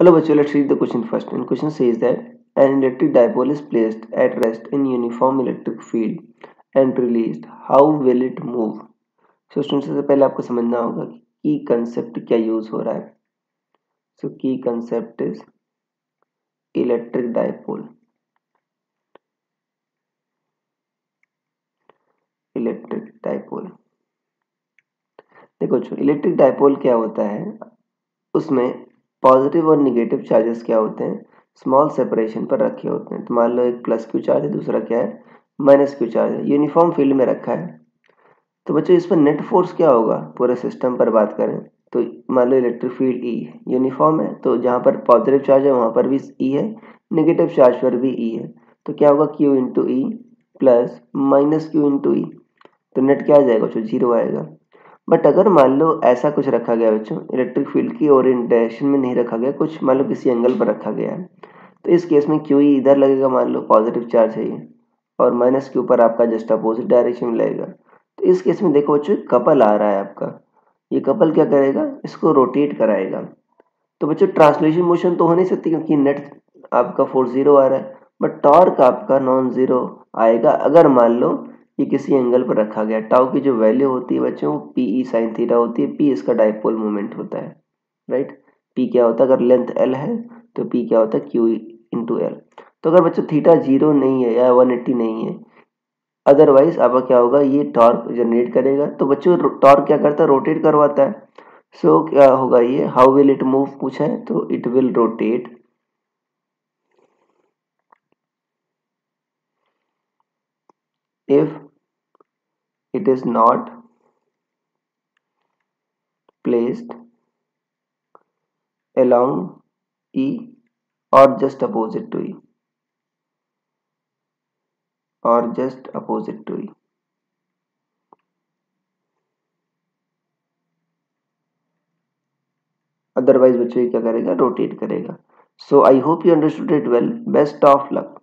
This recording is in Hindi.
Hello bachcho, let's read the question first. And question says that an electric dipole is placed at rest in uniform electric field and released. How will it move? So students, सबसे पहले आपको समझना होगा कि की कंसेप्ट क्या यूज हो रहा है. So की concept is electric dipole. Electric dipole देखो बच्चों, इलेक्ट्रिक डाइपोल क्या होता है, उसमें पॉजिटिव और निगेटिव चार्जेस क्या होते हैं, स्मॉल सेपरेशन पर रखे होते हैं. तो मान लो एक प्लस क्यू चार्ज है, दूसरा क्या है, माइनस क्यू चार्ज है, यूनिफॉर्म फील्ड में रखा है. तो बच्चों इस पर नेट फोर्स क्या होगा, पूरे सिस्टम पर बात करें तो मान लो इलेक्ट्रिक फील्ड ई यूनिफॉर्म है, तो जहाँ पर पॉजिटिव चार्ज है वहाँ पर भी ई है, नेगेटिव चार्ज पर भी ई है. तो क्या होगा, q into e plus minus q into e. तो नेट क्या आ जाएगा बच्चों, जीरो आएगा. बट अगर मान लो ऐसा कुछ रखा गया बच्चों, इलेक्ट्रिक फील्ड की ओरिएंटेशन में नहीं रखा गया, कुछ मान लो किसी एंगल पर रखा गया है, तो इस केस में क्यू ई इधर लगेगा, मान लो पॉजिटिव चार्ज है ये, और माइनस क्यू पर आपका जस्ट अपोजिट डायरेक्शन में लगेगा. तो इस केस में देखो बच्चों, कपल आ रहा है आपका, ये कपल क्या करेगा, इसको रोटेट कराएगा. तो बच्चों ट्रांसलेशन मोशन तो हो नहीं सकती क्योंकि नेट आपका फोर्स जीरो आ रहा है, बट टॉर्क आपका नॉन जीरो आएगा अगर मान लो ये किसी एंगल पर रखा गया. टाउ की जो वैल्यू होती है बच्चों, पी ई साइन थीटा होती है, पी इसका डाइपोल मोमेंट होता है, राइट. पी क्या होता है, अगर लेंथ एल है तो पी क्या होता है, क्यू इंटू एल. तो अगर बच्चों थीटा जीरो नहीं है या 180 नहीं है, अदरवाइज आपका क्या होगा, ये टॉर्क जनरेट करेगा. तो बच्चों टॉर्क क्या करता है, रोटेट करवाता है. सो क्या होगा, ये हाउ विल इट मूव पूछा है, तो it will rotate if it is not placed along E or just opposite to E, or just opposite to E. Otherwise बच्चों ये क्या करेगा, रोटेट करेगा. So I hope you understood it well. Best of luck.